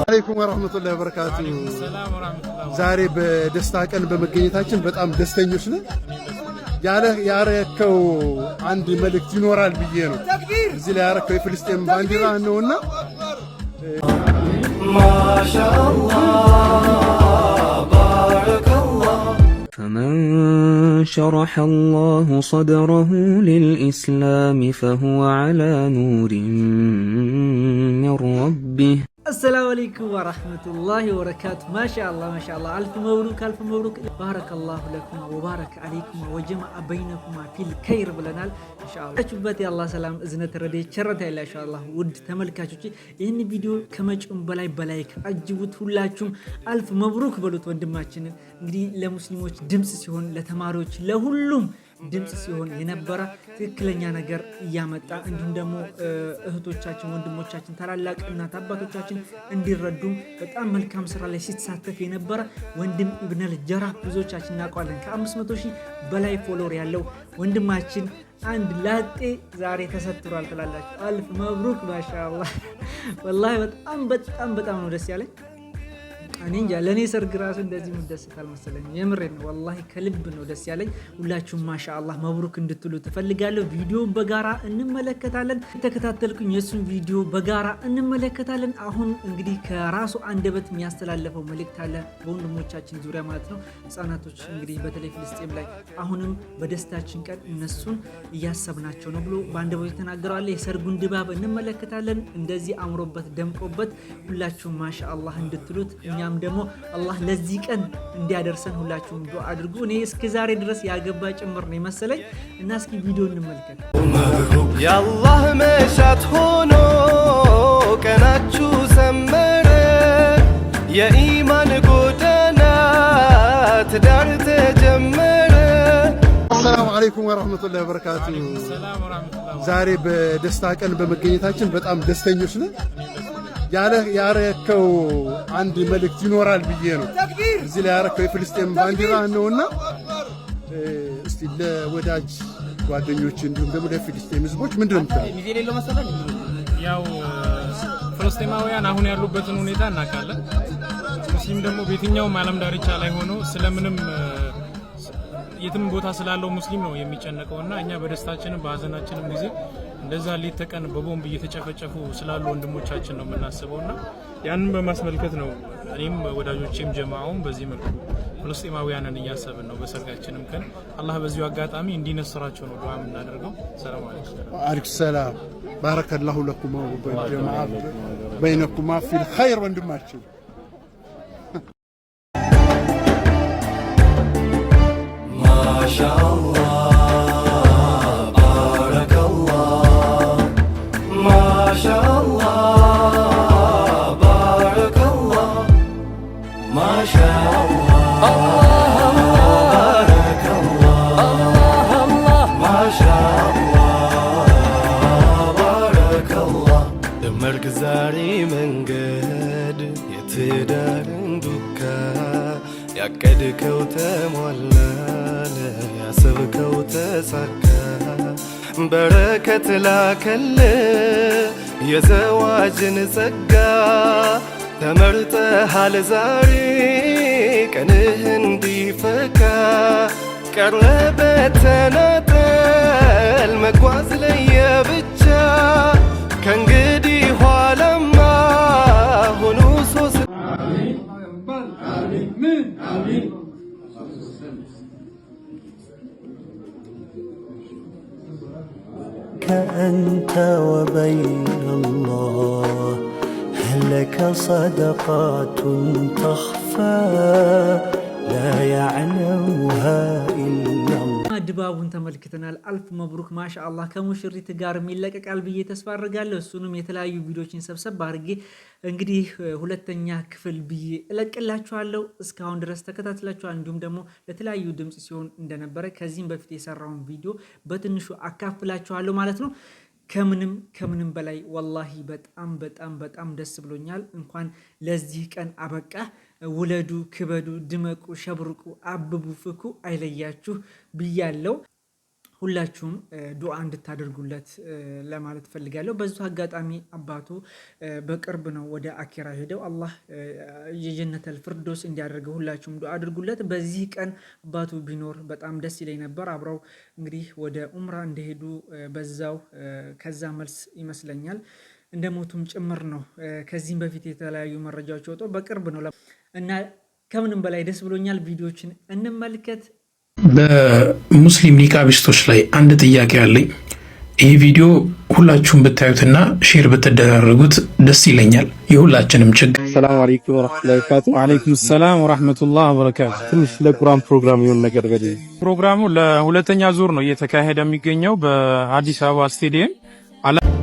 አለይኩም ወራህመቱላሂ ወበረካቱ። ዛሬ በደስታ ቀን በመገኘታችን በጣም ደስተኞች ነን። ያረከው አንድ መልእክት ይኖራል ብዬ ነው እዚህ ላይ ያረከው የፍልስጤም ባንዲራ ነውና ማሻአላህ ባረከላህ فمن شرح الله صدره للإسلام فهو على نور من ربه. السلام عليكم ورحمة الله وبركاته. ما شاء الله ما شاء الله، ألف مبروك ألف مبروك، بارك الله لكم وبارك عليكم وجمع بينكما في الخير ብለናል ኢንሻአላህ። አችሁበት የአላህ ሰላም እዝነት ረድኤት ቸርታ ይላ ኢንሻአላህ። ውድ ተመልካቾች ይህን ቪዲዮ ከመጪውም በላይ አጅቡት፣ ሁላችሁም አልፍ መብሩክ በሉት ወንድማችንን። እንግዲህ ለሙስሊሞች ድምጽ ሲሆን፣ ለተማሪዎች፣ ለሁሉም ድምጽ ሲሆን የነበረ ትክክለኛ ነገር እያመጣ እንዲሁም ደግሞ እህቶቻችን፣ ወንድሞቻችን፣ ታላላቅ እናት አባቶቻችን እንዲረዱ በጣም መልካም ስራ ላይ ሲተሳተፍ የነበረ ወንድም ኢብነል ጀራህ ብዙዎቻችን እናውቀዋለን። ከ500 ሺህ በላይ ፎሎወር ያለው ወንድማችን አንድ ላጤ ዛሬ ተሰጥቷል ትላላችሁ። አልፍ መብሩክ ማሻአላህ። ወላሂ በጣም ነው ደስ ያለኝ። እኔ እንጃ ለኔ ሰርግ ራሱ እንደዚህ ምደስታል መሰለኝ። የምሬን ነው ወላሂ ከልብ ነው ደስ ያለኝ። ሁላችሁም ማሻአላህ መብሩክ እንድትሉ ትፈልጋለሁ። ቪዲዮውን በጋራ እንመለከታለን። ተከታተልኩኝ፣ የሱን ቪዲዮ በጋራ እንመለከታለን። አሁን እንግዲህ ከራሱ አንደበት የሚያስተላልፈው መልእክት አለ በወንድሞቻችን ዙሪያ ማለት ነው። ህፃናቶች እንግዲህ በተለይ ፍልስጤም ላይ አሁንም በደስታችን ቀን እነሱን እያሰብናቸው ነው ብሎ በአንደበቱ ተናግረዋል። የሰርጉን ድባብ እንመለከታለን። እንደዚህ አምሮበት ደምቆበት ሁላችሁም ማሻአላህ እንድትሉት እኛም ደግሞ አላህ ለዚህ ቀን እንዲያደርሰን ሁላችሁም ዱአ አድርጉ። እኔ እስከ ዛሬ ድረስ ያገባ ጭምር ነው መሰለኝ እና እስኪ ቪዲዮ እንመልከት። ያአላህ መሻት ሆኖ ቀናችሁ ሰመረ፣ የኢማን ጎዳና ትዳር ተጀመረ። አሰላሙ አለይኩም ወራህመቱላሂ ወበረካቱ። ዛሬ በደስታ ቀን በመገኘታችን በጣም ደስተኞች ነን። ያረከው አንድ መልእክት ይኖራል ብዬ ነው እዚህ ላይ ያረከው የፍልስጤም ባንዲራ ነውና እስቲ ለወዳጅ ጓደኞች እንዲሁም ደግሞ ለፍልስጤም ህዝቦች ምንድነው የምትለው? ያው ፍልስጤማውያን አሁን ያሉበትን ሁኔታ እናውቃለን። ሙስሊም ደግሞ በየትኛውም ዓለም ዳርቻ ላይ ሆኖ ስለምንም የትም ቦታ ስላለው ሙስሊም ነው የሚጨነቀውና እኛ በደስታችንም በሀዘናችንም ጊዜ እንደዛ ሌት ተቀን በቦምብ እየተጨፈጨፉ ስላሉ ወንድሞቻችን ነው የምናስበውና ያንን በማስመልከት ነው እኔም ወዳጆቼም ጀማዓውም በዚህ መልኩ ፍልስጤማውያንን እያሰብን ነው። በሰርጋችንም ቀን አላህ በዚሁ አጋጣሚ እንዲነስራቸው ነው ዱዓ የምናደርገው። ሰላም አለይኩም። አለይኩም ሰላም። ባረከላሁ ለኩም ወጀማዓ በይነኩማ ፊል ኸይር ወንድማችን ማሻአላህ ዛሬ መንገድ የትዳርን ዱካ ያቀድከው ተሟላ፣ ያሰብከው ተሳካ፣ በረከት ላከል የዘዋጅን ጸጋ ተመርጠሃል ዛሬ ቀንህ እንዲፈካ ቀረበ ተናጠል መጓዝ ለየብቻ ከእንግዲህ ኋላማ ሆኑ ሶስት كأنت وبين الله هل لك صدقات تخفى لا يعلمها إلا الله. ድባቡን ተመልክተናል። አልፍ መብሩክ ማሻአላህ። ከሙሽሪት ጋር የሚለቀቃል ብዬ ተስፋ አድርጋለሁ። እሱንም የተለያዩ ቪዲዮዎችን ሰብሰብ አድርጌ እንግዲህ ሁለተኛ ክፍል ብዬ እለቅላችኋለሁ። እስካሁን ድረስ ተከታትላችኋል። እንዲሁም ደግሞ ለተለያዩ ድምጽ ሲሆን እንደነበረ ከዚህም በፊት የሰራውን ቪዲዮ በትንሹ አካፍላችኋለሁ ማለት ነው። ከምንም በላይ ወላሂ በጣም ደስ ብሎኛል። እንኳን ለዚህ ቀን አበቃ። ውለዱ፣ ክበዱ፣ ድመቁ፣ ሸብርቁ፣ አብቡ፣ ፍኩ አይለያችሁ ብያለው። ሁላችሁም ዱዓ እንድታደርጉለት ለማለት ፈልጋለሁ። በዚህ አጋጣሚ አባቱ በቅርብ ነው ወደ አኪራ ሄደው አላህ የጀነተል ፍርዶስ እንዲያደርገው ሁላችሁም ዱዓ አድርጉለት። በዚህ ቀን አባቱ ቢኖር በጣም ደስ ይለኝ ነበር። አብረው እንግዲህ ወደ ኡምራ እንደሄዱ በዛው ከዛ መልስ ይመስለኛል እንደሞቱም ጭምር ነው። ከዚህም በፊት የተለያዩ መረጃዎች ወጥተው በቅርብ ነው እና ከምንም በላይ ደስ ብሎኛል። ቪዲዮችን እንመልከት። በሙስሊም ኒቃቢስቶች ላይ አንድ ጥያቄ አለኝ። ይህ ቪዲዮ ሁላችሁም ብታዩትና ሼር ብትደራረጉት ደስ ይለኛል። የሁላችንም ችግር። ሰላም አለይኩም ወራህመቱላሂ ወበረካቱ። ወአለይኩም ሰላም ወራህመቱላሂ ወበረካቱ። ትንሽ ለቁርአን ፕሮግራም የሆነ ነገር በደ ፕሮግራሙ ለሁለተኛ ዙር ነው እየተካሄደ የሚገኘው በአዲስ አበባ ስቴዲየም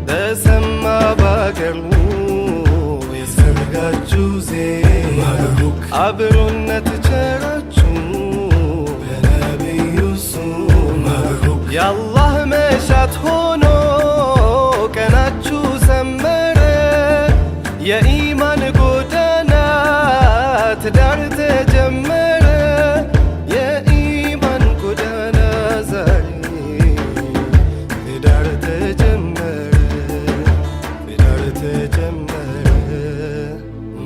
በሰማ ባገሩ የሰርጋጁ ዜማ አብሮነት ቸራችሁ በነቢዩ ሱም የአላህ መሻት ሆኖ ቀናችሁ ሰመረ የኢማን ጎዳና ትዳር ተጀመረ የኢማን ጎዳና ዛሬ ትዳር ተጀመረ ትዳር ተጀመረ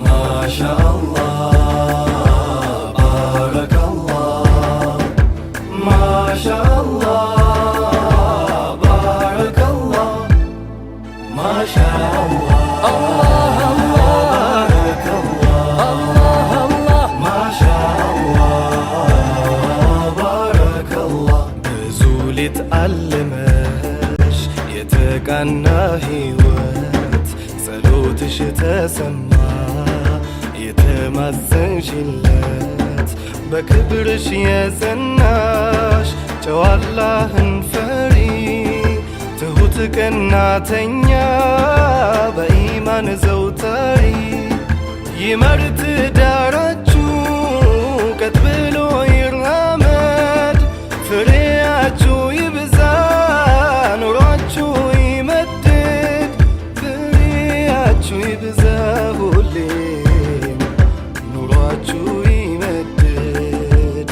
ማሻአላህ አለመሽ የተቃና ሕይወት ጸሎትሽ ተሰማ የተማጸንሽለት በክብርሽ የጸናሽ ጨዋ አላህን ፈሪ ትሁት ቀናተኛ በኢማን ዘውታሪ ይመር ትዳራችሁ ቀጥ ብሎ ይራመድ ፍሬያችሁ ይብዛ ኑሯችሁ ይመድድ ፍሬያችሁ ይብዛ ሁሌም ኑሯችሁ ይመድድ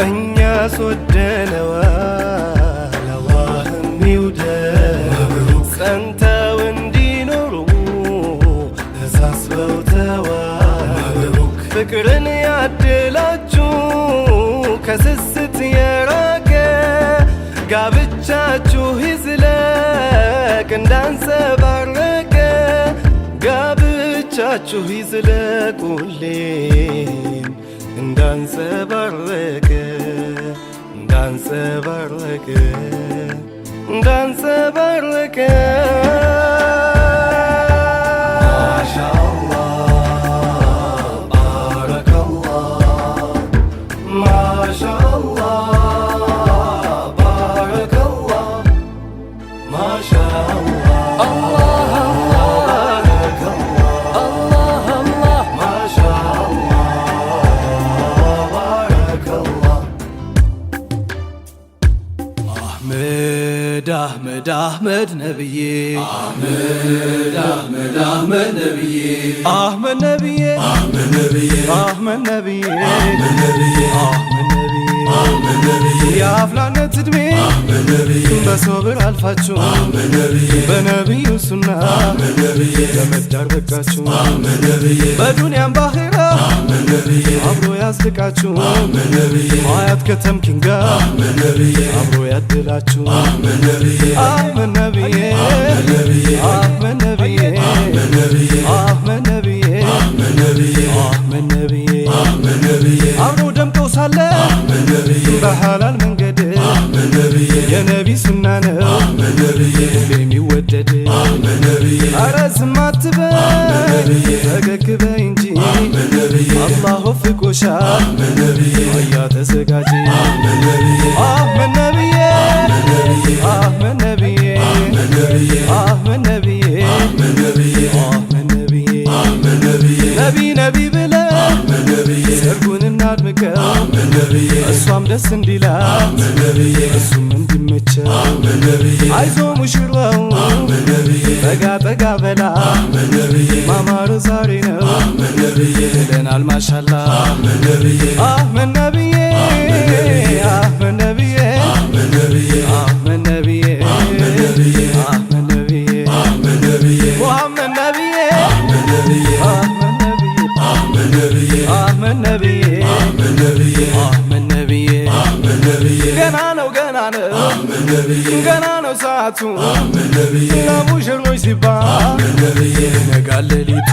እኛስ ወደነዋል አላህም ይውደድ ጸንተው እንዲኖሩ ተሳስበው ተዋደዱ ፍቅርን ያድላችሁ ከስስት የራቀ ጋብቻችሁ ይዝለቅ እንዳንጸባረቀ ጋብቻችሁ ይዝለቅ ሁሌም እንዳንጸባረቀ እንዳንጸባረቀ እንዳንጸባረቀ አህመድ ነብዬ አህመድ ነብዬ አህመድ ነብዬ አህመድ ነብዬ የአፍላነት ዕድሜ በሶብር አልፋችሁ በነቢዩ ሱና ለመዳር በቃችሁ በዱንያም ባኺራ አብሮ ያስድቃችሁ አያት ከተምኪን ጋር አብሮ ያድላችሁ አህመድ ነብዬ አህመድ ነብዬ አህመድ ነብዬ አህመድ ነብዬ አብሮ ደምቀው ሳለ በሐላል መንገድ የነቢ ሱና ነው የሚወደድ ኧረ ዝም አትበይ ፈገግ በይ እንጂ አላህ ወፍቆሻል አያ ተዘጋጂ አህመድ ነብዬ አህመድ ነብዬ አህመድ ነብዬ ነቢ ነቢ ብለን ሰርጉን እናድምቀው እሷም ደስ እንዲላት እሱም እንዲመቸው አይዞ ሙሽራው ጠጋ ጠጋ በላ ማማር ዛሬ ነው ብለናል ማሻላ አህመድ ነብዬ አህመድ ነብዬ አህመድ ነብዬ አህመድ ነብዬ ሙሐመድ ነብዬ አህመድ ነብዬ አህመድ ነብዬ ገና ነው ገና ነው ሰዓቱ ለሙሽሮች ሲባል ይነጋል ሌሊቱ